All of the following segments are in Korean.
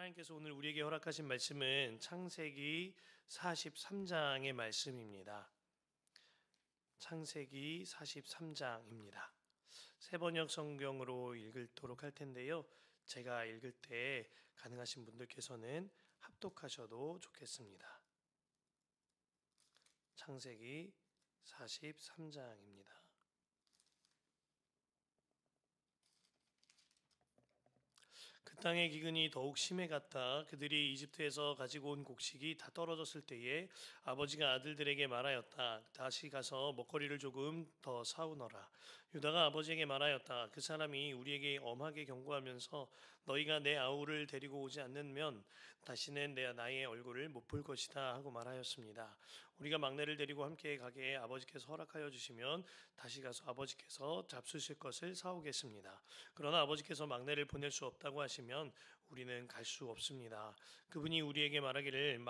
하나님께서 오늘 우리에게 허락하신 말씀은 창세기 43장의 말씀입니다. 창세기 43장입니다. 세번역 성경으로 읽도록 할 텐데요. 제가 읽을 때 가능하신 분들께서는 합독하셔도 좋겠습니다. 창세기 43장입니다. 그 땅의 기근이 더욱 심해갔다. 그들이 이집트에서 가지고 온 곡식이 다 떨어졌을 때에 아버지가 아들들에게 말하였다. 다시 가서 먹거리를 조금 더 사오너라. 유다가 아버지에게 말하였다. 그 사람이 우리에게 엄하게 경고하면서 너희가 내 아우를 데리고 오지 않으면 다시는 나의 얼굴을 못 볼 것이다 하고 말하였습니다. 우리가 막내를 데리고 함께 가게 아버지께서 허락하여 주시면 다시 가서 아버지께서 잡수실 것을 사오겠습니다. 그러나 아버지께서 막내를 보낼 수 없다고 하시면 우리는 갈 수 없습니다. 그분이 우리에게 말하기를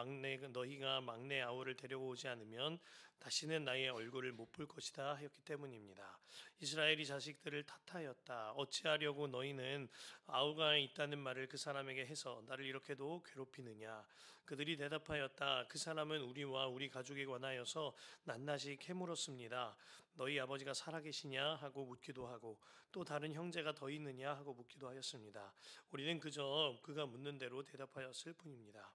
너희가 막내 아우를 데려오지 않으면 다시는 나의 얼굴을 못 볼 것이다 하였기 때문입니다. 이스라엘이 자식들을 탓하였다. 어찌하려고 너희는 아우가 있다는 말을 그 사람에게 해서 나를 이렇게도 괴롭히느냐. 그들이 대답하였다. 그 사람은 우리와 우리 가족에 관하여서 낱낱이 캐물었습니다. 너희 아버지가 살아계시냐 하고 묻기도 하고 또 다른 형제가 더 있느냐 하고 묻기도 하였습니다. 우리는 그저 그가 묻는 대로 대답하였을 뿐입니다.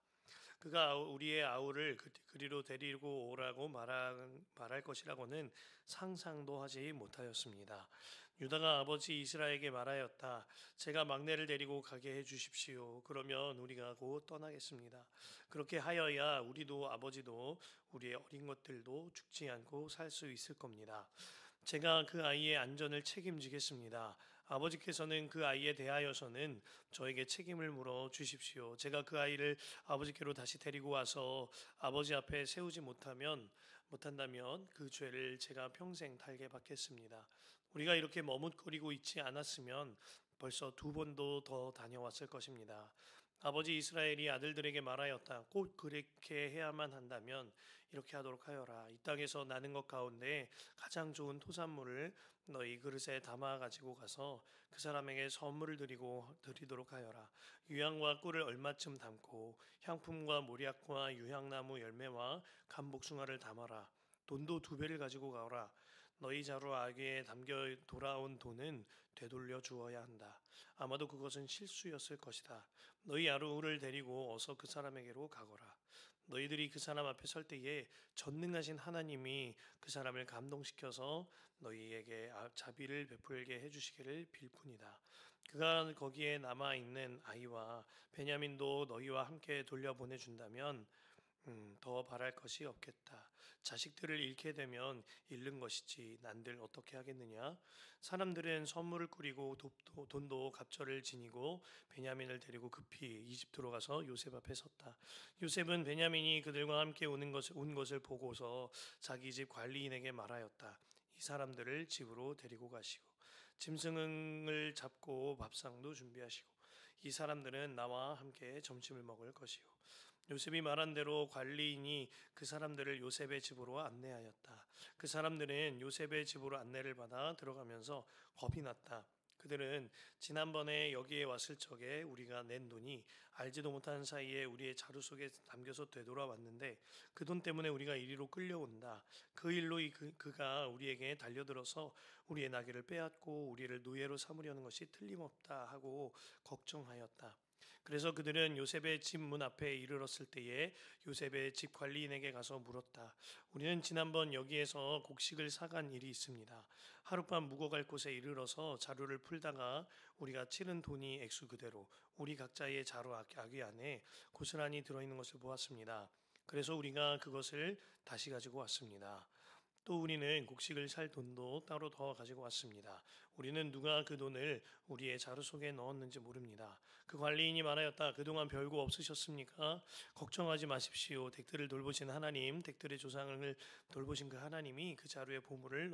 그가 우리의 아우를 그리로 데리고 오라고 말할 것이라고는 상상도 하지 못하였습니다. 유다가 아버지 이스라엘에게 말하였다. 제가 막내를 데리고 가게 해 주십시오. 그러면 우리가 곧 떠나겠습니다. 그렇게 하여야 우리도 아버지도 우리의 어린 것들도 죽지 않고 살 수 있을 겁니다. 제가 그 아이의 안전을 책임지겠습니다. 아버지께서는 그 아이에 대하여서는 저에게 책임을 물어 주십시오. 제가 그 아이를 아버지께로 다시 데리고 와서 아버지 앞에 세우지 못한다면 그 죄를 제가 평생 달게 받겠습니다. 우리가 이렇게 머뭇거리고 있지 않았으면 벌써 2번도 더 다녀왔을 것입니다. 아버지 이스라엘이 아들들에게 말하였다. 꼭 그렇게 해야만 한다면 이렇게 하도록 하여라. 이 땅에서 나는 것 가운데 가장 좋은 토산물을 너희 그릇에 담아 가지고 가서 그 사람에게 선물을 드리도록 하여라. 유향과 꿀을 얼마쯤 담고 향품과 모략과 유향나무 열매와 감복숭아를 담아라. 돈도 2배를 가지고 가오라. 너희 자루 아귀에 담겨 돌아온 돈은 되돌려 주어야 한다. 아마도 그것은 실수였을 것이다. 너희 아우를 데리고 어서 그 사람에게로 가거라. 너희들이 그 사람 앞에 설 때에 전능하신 하나님이 그 사람을 감동시켜서 너희에게 자비를 베풀게 해주시기를 빌 뿐이다. 그가 거기에 남아있는 아이와 베냐민도 너희와 함께 돌려보내준다면 더 바랄 것이 없겠다. 자식들을 잃게 되면 잃는 것이지 난들 어떻게 하겠느냐. 사람들은 선물을 꾸리고 돈도 갑절을 지니고 베냐민을 데리고 급히 이집트로 가서 요셉 앞에 섰다. 요셉은 베냐민이 그들과 함께 온 것을 보고서 자기 집 관리인에게 말하였다. 이 사람들을 집으로 데리고 가시고 짐승을 잡고 밥상도 준비하시고 이 사람들은 나와 함께 점심을 먹을 것이요. 요셉이 말한 대로 관리인이 그 사람들을 요셉의 집으로 안내하였다. 그 사람들은 요셉의 집으로 안내를 받아 들어가면서 겁이 났다. 그들은 지난번에 여기에 왔을 적에 우리가 낸 돈이 알지도 못한 사이에 우리의 자루 속에 담겨서 되돌아왔는데 그 돈 때문에 우리가 이리로 끌려온다. 그 일로 그가 우리에게 달려들어서 우리의 나귀를 빼앗고 우리를 노예로 삼으려는 것이 틀림없다 하고 걱정하였다. 그래서 그들은 요셉의 집 문 앞에 이르렀을 때에 요셉의 집 관리인에게 가서 물었다. 우리는 지난번 여기에서 곡식을 사간 일이 있습니다. 하룻밤 묵어갈 곳에 이르러서 자루를 풀다가 우리가 치른 돈이 액수 그대로 우리 각자의 자루 아귀 안에 고스란히 들어있는 것을 보았습니다. 그래서 우리가 그것을 다시 가지고 왔습니다. 또 우리는 곡식을 살 돈도 따로 더 가지고 왔습니다. 우리는 누가 그 돈을 우리의 자루 속에 넣었는지 모릅니다. 그 관리인이 말하였다. 그동안 별거 없으셨습니까? 걱정하지 마십시오. 댁들을 돌보신 하나님, 댁들의 조상을 돌보신 그 하나님이 그 자루에 보물을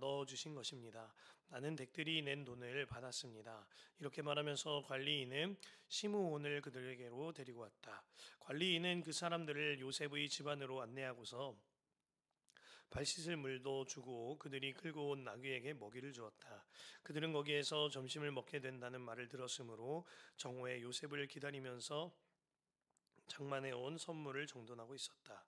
넣어주신 것입니다. 나는 댁들이 낸 돈을 받았습니다. 이렇게 말하면서 관리인은 시므온을 그들에게로 데리고 왔다. 관리인은 그 사람들을 요셉의 집안으로 안내하고서 발 씻을 물도 주고 그들이 끌고 온 나귀에게 먹이를 주었다. 그들은 거기에서 점심을 먹게 된다는 말을 들었으므로 정오에 요셉을 기다리면서 장만해 온 선물을 정돈하고 있었다.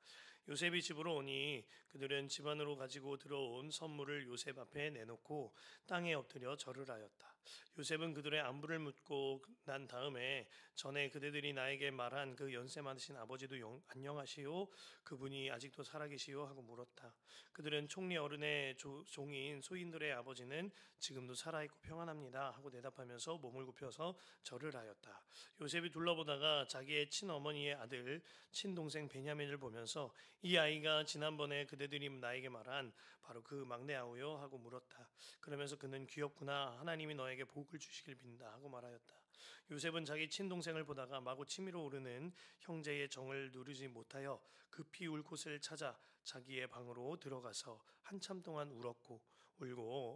요셉이 집으로 오니 그들은 집 안으로 가지고 들어온 선물을 요셉 앞에 내놓고 땅에 엎드려 절을 하였다. 요셉은 그들의 안부를 묻고 난 다음에 전에 그대들이 나에게 말한 그 연세 많으신 아버지도 안녕하시오? 그분이 아직도 살아계시오? 하고 물었다. 그들은 총리 어른의 종인 소인들의 아버지는 지금도 살아있고 평안합니다 하고 대답하면서 몸을 굽혀서 절을 하였다. 요셉이 둘러보다가 자기의 친어머니의 아들 친동생 베냐민을 보면서 이 아이가 지난번에 그대들이 나에게 말한 바로 그 막내 아우요 하고 물었다. 그러면서 그는 귀엽구나, 하나님이 너에게 복을 주시길 빈다 하고 말하였다. 요셉은 자기 친동생을 보다가 마구 치밀어 오르는 형제의 정을 누르지 못하여 급히 울 곳을 찾아 자기의 방으로 들어가서 한참 동안 울고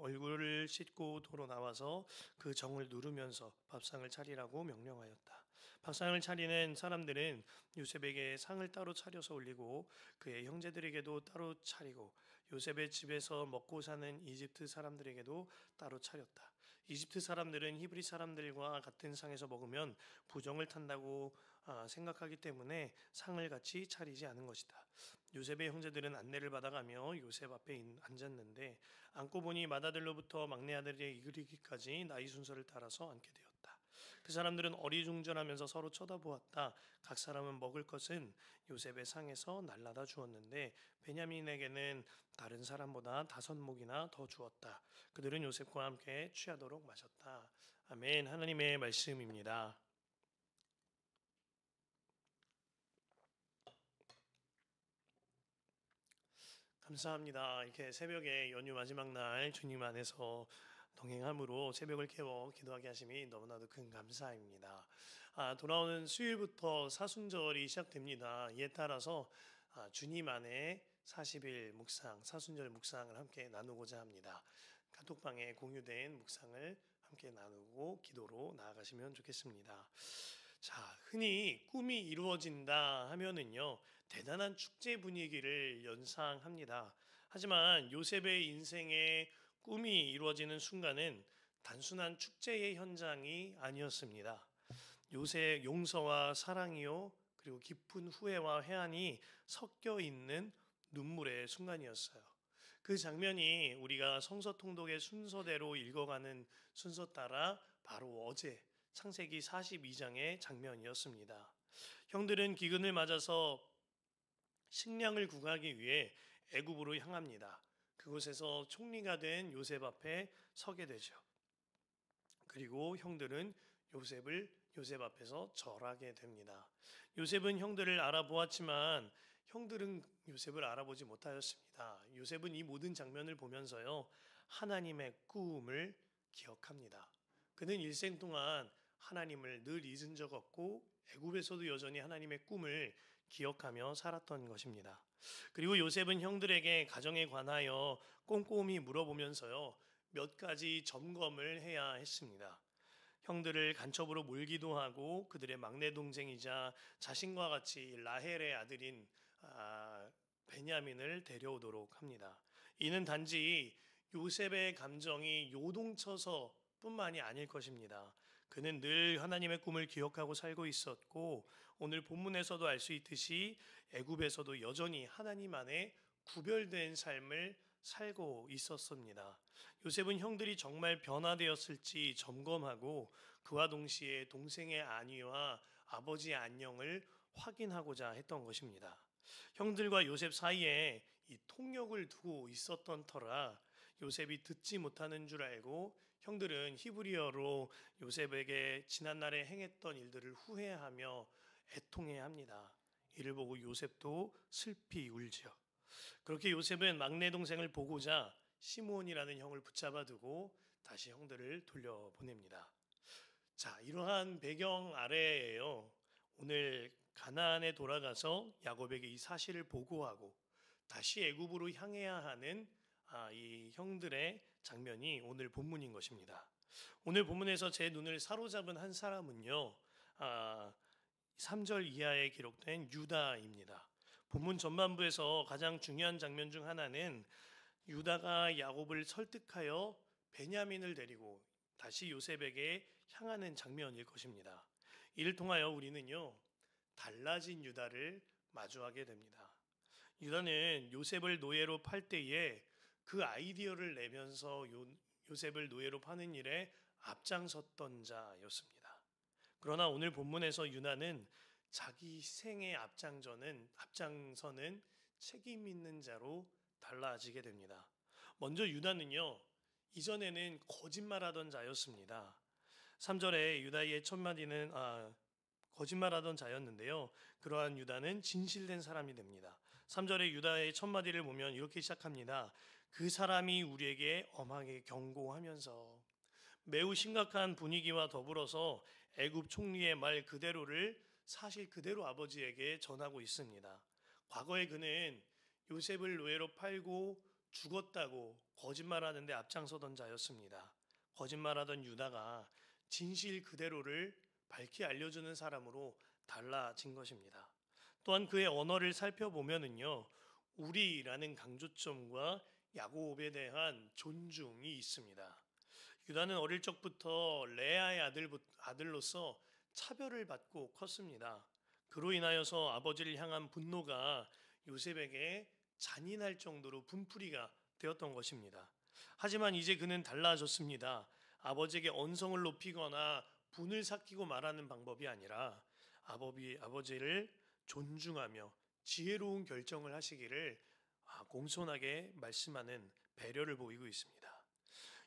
얼굴을 씻고 도로 나와서 그 정을 누르면서 밥상을 차리라고 명령하였다. 밥상을 차리는 사람들은 요셉에게 상을 따로 차려서 올리고 그의 형제들에게도 따로 차리고 요셉의 집에서 먹고 사는 이집트 사람들에게도 따로 차렸다. 이집트 사람들은 히브리 사람들과 같은 상에서 먹으면 부정을 탄다고 생각하기 때문에 상을 같이 차리지 않은 것이다. 요셉의 형제들은 안내를 받아가며 요셉 앞에 앉았는데 앉고 보니 맏아들로부터 막내 아들에 이르기까지 나이 순서를 따라서 앉게 되었다. 그 사람들은 어리중절하면서 서로 쳐다보았다. 각 사람은 먹을 것은 요셉의 상에서 날라다 주었는데 베냐민에게는 다른 사람보다 5목이나 더 주었다. 그들은 요셉과 함께 취하도록 마셨다. 아멘. 하나님의 말씀입니다. 감사합니다. 이렇게 새벽에 연휴 마지막 날 주님 안에서 동행함으로 새벽을 깨워 기도하게 하심이 너무나도 큰 감사입니다. 돌아오는 수요일부터 사순절이 시작됩니다. 이에 따라서 주님 안에 40일 묵상, 사순절 묵상을 함께 나누고자 합니다. 카톡방에 공유된 묵상을 함께 나누고 기도로 나아가시면 좋겠습니다. 자, 흔히 꿈이 이루어진다 하면은요, 대단한 축제 분위기를 연상합니다. 하지만 요셉의 인생에 꿈이 이루어지는 순간은 단순한 축제의 현장이 아니었습니다. 요셉 용서와 사랑이요, 그리고 깊은 후회와 해안이 섞여 있는 눈물의 순간이었어요. 그 장면이 우리가 성서 통독의 순서대로 읽어가는 순서 따라 바로 어제 창세기 42장의 장면이었습니다. 형들은 기근을 맞아서 식량을 구하기 위해 애굽으로 향합니다. 그곳에서 총리가 된 요셉 앞에 서게 되죠. 그리고 형들은 요셉 앞에서 절하게 됩니다. 요셉은 형들을 알아보았지만 형들은 요셉을 알아보지 못하였습니다. 요셉은 이 모든 장면을 보면서요, 하나님의 꿈을 기억합니다. 그는 일생 동안 하나님을 늘 잊은 적 없고 애굽에서도 여전히 하나님의 꿈을 기억하며 살았던 것입니다. 그리고 요셉은 형들에게 가정에 관하여 꼼꼼히 물어보면서요, 몇 가지 점검을 해야 했습니다. 형들을 간첩으로 몰기도 하고 그들의 막내 동생이자 자신과 같이 라헬의 아들인 베냐민을 데려오도록 합니다. 이는 단지 요셉의 감정이 요동쳐서 뿐만이 아닐 것입니다. 그는 늘 하나님의 꿈을 기억하고 살고 있었고 오늘 본문에서도 알 수 있듯이 애굽에서도 여전히 하나님 안에 구별된 삶을 살고 있었습니다. 요셉은 형들이 정말 변화되었을지 점검하고 그와 동시에 동생의 안위와 아버지의 안녕을 확인하고자 했던 것입니다. 형들과 요셉 사이에 이 통역을 두고 있었던 터라 요셉이 듣지 못하는 줄 알고 형들은 히브리어로 요셉에게 지난날에 행했던 일들을 후회하며 애통해합니다. 이를 보고 요셉도 슬피 울지요. 그렇게 요셉은 막내 동생을 보고자 시므온이라는 형을 붙잡아 두고 다시 형들을 돌려보냅니다. 자, 이러한 배경 아래에요, 오늘 가나안에 돌아가서 야곱에게 이 사실을 보고하고 다시 애굽으로 향해야 하는 이 형들의 장면이 오늘 본문인 것입니다. 오늘 본문에서 제 눈을 사로잡은 한 사람은요, 3절 이하에 기록된 유다입니다. 본문 전반부에서 가장 중요한 장면 중 하나는 유다가 야곱을 설득하여 베냐민을 데리고 다시 요셉에게 향하는 장면일 것입니다. 이를 통하여 우리는요, 달라진 유다를 마주하게 됩니다. 유다는 요셉을 노예로 팔 때에 그 아이디어를 내면서 요셉을 노예로 파는 일에 앞장섰던 자였습니다. 그러나 오늘 본문에서 유다는 자기 희생에 앞장서는 책임 있는 자로 달라지게 됩니다. 먼저 유다는요, 이전에는 거짓말하던 자였습니다. 3절에 유다의 첫 마디는 거짓말하던 자였는데요. 그러한 유다는 진실된 사람이 됩니다. 3절에 유다의 첫 마디를 보면 이렇게 시작합니다. 그 사람이 우리에게 엄하게 경고하면서, 매우 심각한 분위기와 더불어서 애굽 총리의 말 그대로를 사실 그대로 아버지에게 전하고 있습니다. 과거에 그는 요셉을 노예로 팔고 죽었다고 거짓말하는데 앞장서던 자였습니다. 거짓말하던 유다가 진실 그대로를 밝히 알려주는 사람으로 달라진 것입니다. 또한 그의 언어를 살펴보면은요, 우리라는 강조점과 야곱에 대한 존중이 있습니다. 유다는 어릴 적부터 레아의 아들로서 차별을 받고 컸습니다. 그로 인하여서 아버지를 향한 분노가 요셉에게 잔인할 정도로 분풀이가 되었던 것입니다. 하지만 이제 그는 달라졌습니다. 아버지에게 언성을 높이거나 분을 삭히고 말하는 방법이 아니라 아버지를 존중하며 지혜로운 결정을 하시기를 공손하게 말씀하는 배려를 보이고 있습니다.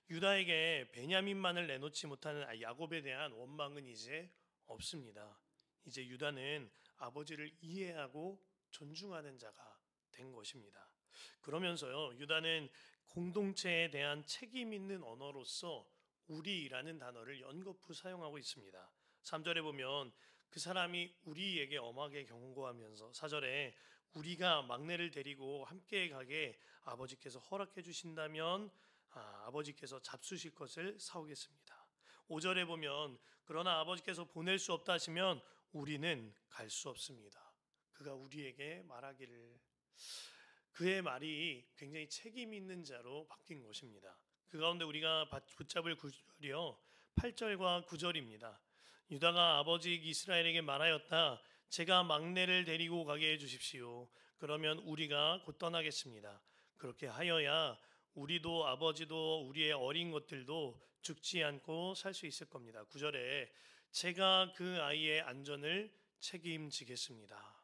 유다에게 베냐민만을 내놓지 못하는 야곱에 대한 원망은 이제 없습니다. 이제 유다는 아버지를 이해하고 존중하는 자가 된 것입니다. 그러면서요, 유다는 공동체에 대한 책임 있는 언어로서 우리라는 단어를 연거푸 사용하고 있습니다. 3절에 보면 그 사람이 우리에게 엄하게 경고하면서, 4절에 우리가 막내를 데리고 함께 가게 아버지께서 허락해 주신다면 아버지께서 잡수실 것을 사오겠습니다. 5절에 보면 그러나 아버지께서 보낼 수 없다 하시면 우리는 갈 수 없습니다. 그가 우리에게 말하기를. 그의 말이 굉장히 책임 있는 자로 바뀐 것입니다. 그 가운데 우리가 붙잡을 구절이요, 8절과 9절입니다. 유다가 아버지 이스라엘에게 말하였다. 제가 막내를 데리고 가게 해주십시오. 그러면 우리가 곧 떠나겠습니다. 그렇게 하여야 우리도 아버지도 우리의 어린 것들도 죽지 않고 살 수 있을 겁니다. 9절에 제가 그 아이의 안전을 책임지겠습니다.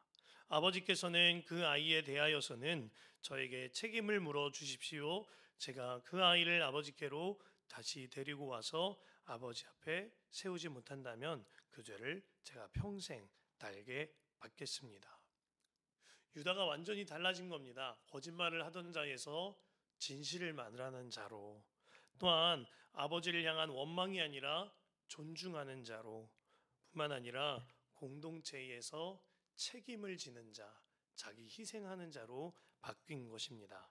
아버지께서는 그 아이에 대하여서는 저에게 책임을 물어 주십시오. 제가 그 아이를 아버지께로 다시 데리고 와서 아버지 앞에 세우지 못한다면 그 죄를 제가 평생 달게 받겠습니다. 유다가 완전히 달라진 겁니다. 거짓말을 하던 자에서 진실을 말하는 자로, 또한 아버지를 향한 원망이 아니라 존중하는 자로, 뿐만 아니라 공동체에서 책임을 지는 자, 자기 희생하는 자로 바뀐 것입니다.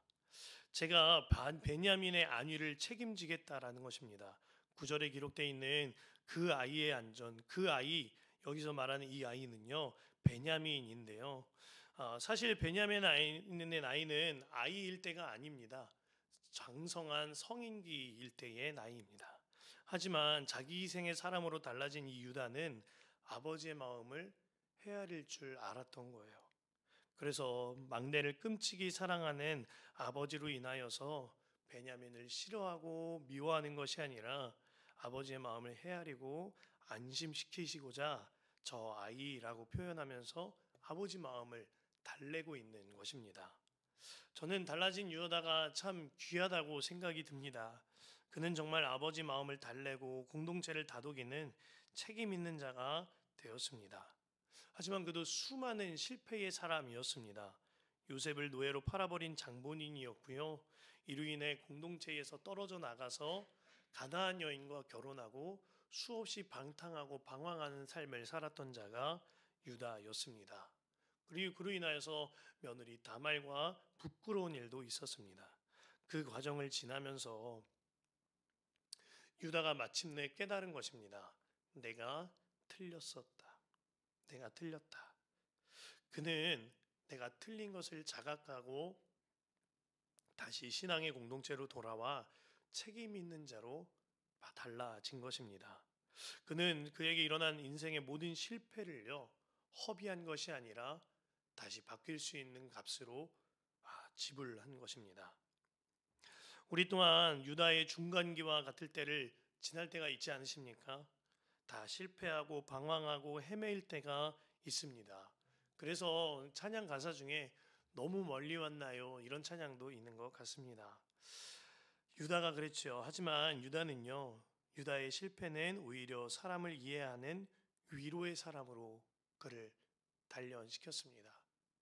제가 베냐민의 안위를 책임지겠다라는 것입니다. 9절에 기록되어 있는 그 아이의 안전, 그 아이, 여기서 말하는 이 아이는요, 베냐민인데요. 사실 베냐민의 나이는 아이일 때가 아닙니다. 장성한 성인기일 때의 나이입니다. 하지만 자기 희생의 사람으로 달라진 이 유다는 아버지의 마음을 헤아릴 줄 알았던 거예요. 그래서 막내를 끔찍이 사랑하는 아버지로 인하여서 베냐민을 싫어하고 미워하는 것이 아니라 아버지의 마음을 헤아리고 안심시키시고자 저 아이라고 표현하면서 아버지 마음을 달래고 있는 것입니다. 저는 달라진 유다가 참 귀하다고 생각이 듭니다. 그는 정말 아버지 마음을 달래고 공동체를 다독이는 책임 있는 자가 되었습니다. 하지만 그도 수많은 실패의 사람이었습니다. 요셉을 노예로 팔아버린 장본인이었고요. 이로 인해 공동체에서 떨어져 나가서 가나안 여인과 결혼하고 수없이 방탕하고 방황하는 삶을 살았던 자가 유다였습니다. 그리고 그로 인하여서 며느리 다말과 부끄러운 일도 있었습니다. 그 과정을 지나면서 유다가 마침내 깨달은 것입니다. 내가 틀렸었다. 내가 틀렸다. 그는 내가 틀린 것을 자각하고 다시 신앙의 공동체로 돌아와 책임 있는 자로 달라진 것입니다. 그는 그에게 일어난 인생의 모든 실패를요, 허비한 것이 아니라 다시 바뀔 수 있는 값으로 지불한 것입니다. 우리 또한 유다의 중간기와 같을 때를 지날 때가 있지 않으십니까? 다 실패하고 방황하고 헤매일 때가 있습니다. 그래서 찬양 가사 중에 너무 멀리 왔나요? 이런 찬양도 있는 것 같습니다. 유다가 그랬죠. 하지만 유다의 실패는 오히려 사람을 이해하는 위로의 사람으로 그를 단련시켰습니다.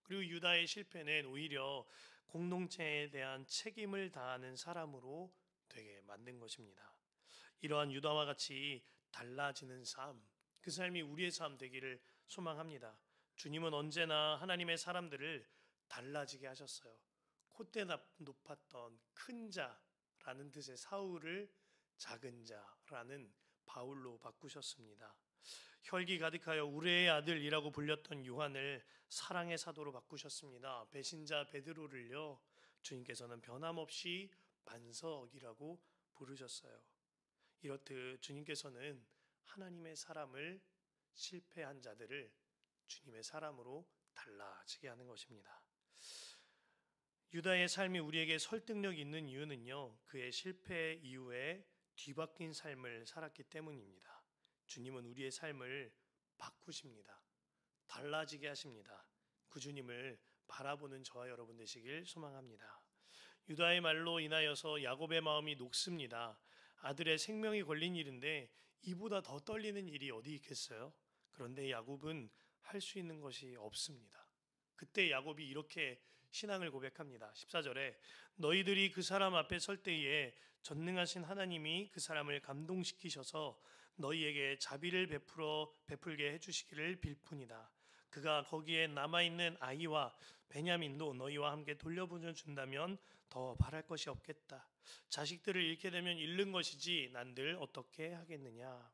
그리고 유다의 실패는 오히려 공동체에 대한 책임을 다하는 사람으로 되게 만든 것입니다. 이러한 유다와 같이 달라지는 삶, 그 삶이 우리의 삶 되기를 소망합니다. 주님은 언제나 하나님의 사람들을 달라지게 하셨어요. 콧대 높았던 큰 자라는 뜻의 사울을 작은 자라는 바울로 바꾸셨습니다. 혈기 가득하여 우레의 아들이라고 불렸던 요한을 사랑의 사도로 바꾸셨습니다. 배신자 베드로를요, 주님께서는 변함없이 반석이라고 부르셨어요. 이렇듯 주님께서는 하나님의 사람을, 실패한 자들을 주님의 사람으로 달라지게 하는 것입니다. 유다의 삶이 우리에게 설득력 있는 이유는요, 그의 실패 이후에 뒤바뀐 삶을 살았기 때문입니다. 주님은 우리의 삶을 바꾸십니다. 달라지게 하십니다. 그 주님을 바라보는 저와 여러분 되시길 소망합니다. 유다의 말로 인하여서 야곱의 마음이 녹습니다. 아들의 생명이 걸린 일인데 이보다 더 떨리는 일이 어디 있겠어요? 그런데 야곱은 할 수 있는 것이 없습니다. 그때 야곱이 이렇게 신앙을 고백합니다. 14절에 너희들이 그 사람 앞에 설 때에 전능하신 하나님이 그 사람을 감동시키셔서 너희에게 자비를 베풀게 해주시기를 빌뿐이다. 그가 거기에 남아있는 아이와 베냐민도 너희와 함께 돌려보내준다면 더 바랄 것이 없겠다. 자식들을 잃게 되면 잃는 것이지 난들 어떻게 하겠느냐.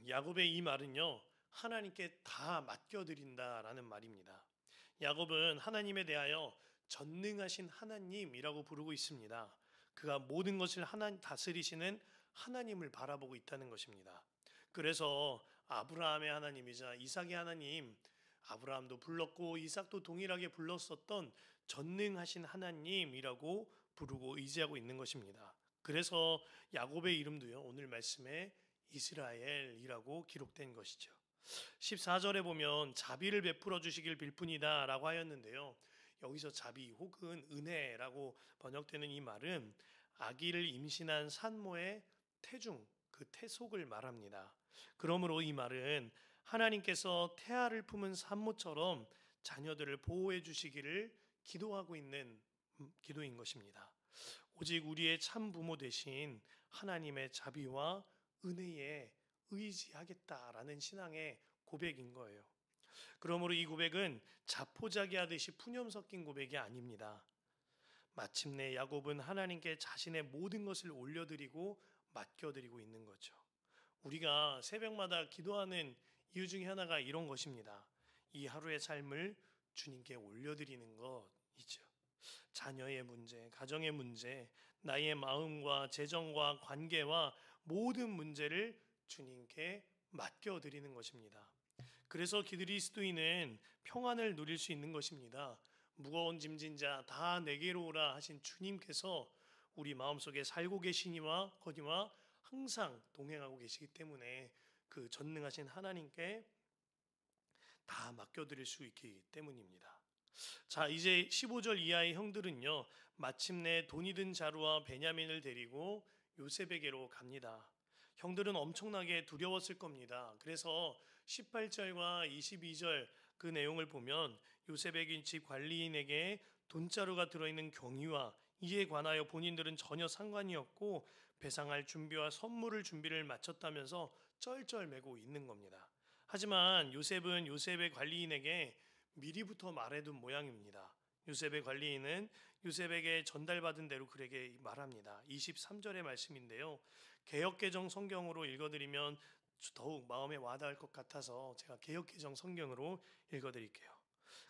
야곱의 이 말은요, 하나님께 다 맡겨드린다라는 말입니다. 야곱은 하나님에 대하여 전능하신 하나님이라고 부르고 있습니다. 그가 모든 것을 다스리시는 하나님을 바라보고 있다는 것입니다. 그래서 아브라함의 하나님이자 이삭의 하나님, 아브라함도 불렀고 이삭도 동일하게 불렀었던 전능하신 하나님이라고 부르고 의지하고 있는 것입니다. 그래서 야곱의 이름도요, 오늘 말씀에 이스라엘이라고 기록된 것이죠. 14절에 보면 자비를 베풀어 주시길 빌뿐이다 라고 하였는데요, 여기서 자비 혹은 은혜라고 번역되는 이 말은 아기를 임신한 산모의 태중, 그 태속을 말합니다. 그러므로 이 말은 하나님께서 태아를 품은 산모처럼 자녀들을 보호해 주시기를 기도하고 있는 기도인 것입니다. 오직 우리의 참 부모 되신 하나님의 자비와 은혜에 의지하겠다라는 신앙의 고백인 거예요. 그러므로 이 고백은 자포자기하듯이 푸념 섞인 고백이 아닙니다. 마침내 야곱은 하나님께 자신의 모든 것을 올려드리고 맡겨드리고 있는 거죠. 우리가 새벽마다 기도하는 이유 중에 하나가 이런 것입니다. 이 하루의 삶을 주님께 올려드리는 것이죠. 자녀의 문제, 가정의 문제, 나의 마음과 재정과 관계와 모든 문제를 주님께 맡겨드리는 것입니다. 그래서 그리스도인은 평안을 누릴 수 있는 것입니다. 무거운 짐진 자 다 내게로 오라 하신 주님께서 우리 마음속에 살고 계시니와 거기와 항상 동행하고 계시기 때문에 그 전능하신 하나님께 다 맡겨드릴 수 있기 때문입니다. 자, 이제 15절 이하의 형들은요, 마침내 돈이 든 자루와 베냐민을 데리고 요셉에게로 갑니다. 형들은 엄청나게 두려웠을 겁니다. 그래서 18절과 22절 그 내용을 보면 요셉의 집 관리인에게 돈자루가 들어있는 경위와 이에 관하여 본인들은 전혀 상관이 없고 배상할 준비와 선물을 준비를 마쳤다면서 쩔쩔매고 있는 겁니다. 하지만 요셉은 요셉의 관리인에게 미리부터 말해둔 모양입니다. 요셉의 관리인은 요셉에게 전달받은 대로 그에게 말합니다. 23절의 말씀인데요. 개역개정 성경으로 읽어드리면 더욱 마음에 와닿을 것 같아서 제가 개역개정 성경으로 읽어드릴게요.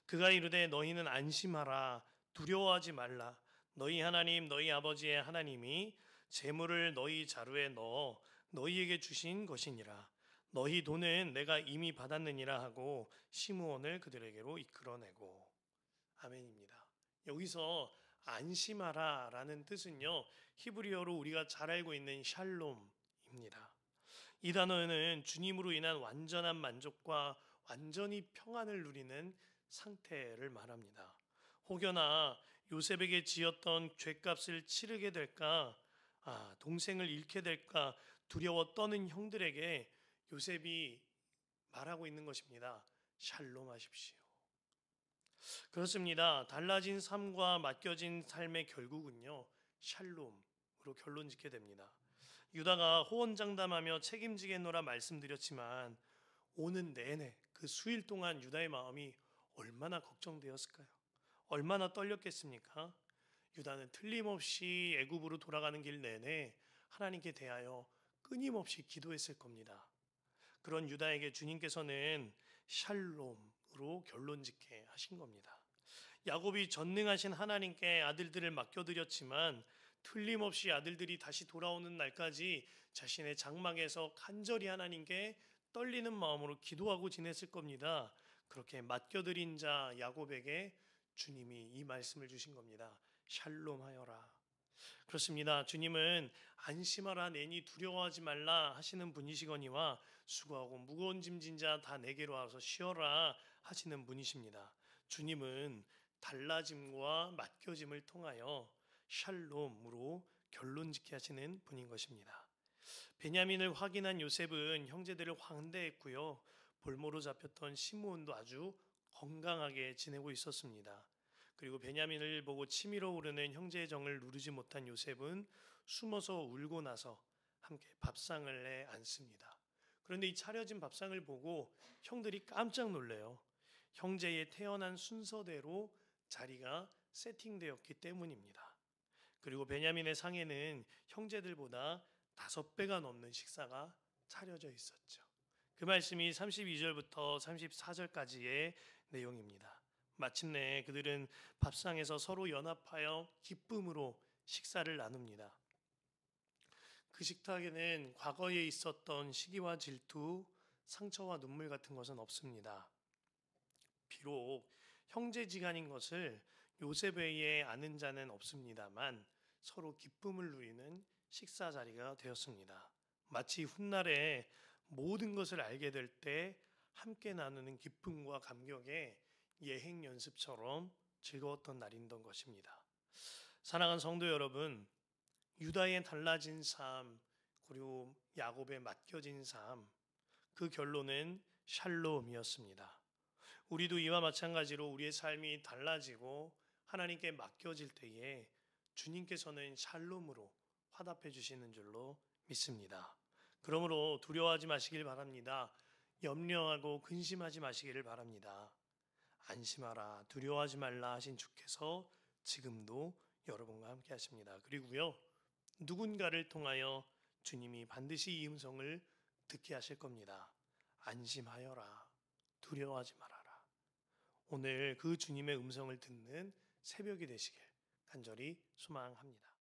그가 이르되 너희는 안심하라 두려워하지 말라 너희 하나님 너희 아버지의 하나님이 재물을 너희 자루에 넣어 너희에게 주신 것이니라 너희 돈은 내가 이미 받았느니라 하고 시므온을 그들에게로 이끌어내고 아멘입니다. 여기서 안심하라라는 뜻은요. 히브리어로 우리가 잘 알고 있는 샬롬입니다. 이 단어는 주님으로 인한 완전한 만족과 완전히 평안을 누리는 상태를 말합니다. 혹여나 요셉에게 지었던 죄값을 치르게 될까, 동생을 잃게 될까 두려워 떠는 형들에게 요셉이 말하고 있는 것입니다. 샬롬하십시오. 그렇습니다. 달라진 삶과 맡겨진 삶의 결국은요, 샬롬으로 결론 짓게 됩니다. 유다가 호언장담하며 책임지겠노라 말씀드렸지만 오는 내내 그 수일 동안 유다의 마음이 얼마나 걱정되었을까요? 얼마나 떨렸겠습니까? 유다는 틀림없이 애굽으로 돌아가는 길 내내 하나님께 대하여 끊임없이 기도했을 겁니다. 그런 유다에게 주님께서는 샬롬으로 결론 짓게 하신 겁니다. 야곱이 전능하신 하나님께 아들들을 맡겨드렸지만 틀림없이 아들들이 다시 돌아오는 날까지 자신의 장막에서 간절히 하나님께 떨리는 마음으로 기도하고 지냈을 겁니다. 그렇게 맡겨드린 자 야곱에게 주님이 이 말씀을 주신 겁니다. 샬롬하여라. 그렇습니다. 주님은 안심하라 내니 두려워하지 말라 하시는 분이시거니와 수고하고 무거운 짐진 자 다 내게로 와서 쉬어라 하시는 분이십니다. 주님은 달라짐과 맡겨짐을 통하여 샬롬으로 결론 짓게 하시는 분인 것입니다. 베냐민을 확인한 요셉은 형제들을 환대했고요. 볼모로 잡혔던 시므온도 아주 건강하게 지내고 있었습니다. 그리고 베냐민을 보고 치밀어 오르는 형제의 정을 누르지 못한 요셉은 숨어서 울고 나서 함께 밥상을 내 앉습니다. 그런데 이 차려진 밥상을 보고 형들이 깜짝 놀래요. 형제의 태어난 순서대로 자리가 세팅되었기 때문입니다. 그리고 베냐민의 상에는 형제들보다 5배가 넘는 식사가 차려져 있었죠. 그 말씀이 32절부터 34절까지의 내용입니다. 마침내 그들은 밥상에서 서로 연합하여 기쁨으로 식사를 나눕니다. 그 식탁에는 과거에 있었던 시기와 질투, 상처와 눈물 같은 것은 없습니다. 비록 형제지간인 것을 요셉 외에 아는 자는 없습니다만 서로 기쁨을 누리는 식사 자리가 되었습니다. 마치 훗날에 모든 것을 알게 될 때 함께 나누는 기쁨과 감격의 예행 연습처럼 즐거웠던 날이던 것입니다. 사랑하는 성도 여러분, 유다의 달라진 삶 그리고 야곱의 맡겨진 삶, 그 결론은 샬롬이었습니다. 우리도 이와 마찬가지로 우리의 삶이 달라지고 하나님께 맡겨질 때에 주님께서는 샬롬으로 화답해 주시는 줄로 믿습니다. 그러므로 두려워하지 마시길 바랍니다. 염려하고 근심하지 마시기를 바랍니다. 안심하라 두려워하지 말라 하신 주께서 지금도 여러분과 함께 하십니다. 그리고요, 누군가를 통하여 주님이 반드시 이 음성을 듣게 하실 겁니다. 안심하여라 두려워하지 말아라. 오늘 그 주님의 음성을 듣는 새벽이 되시길 간절히 소망합니다.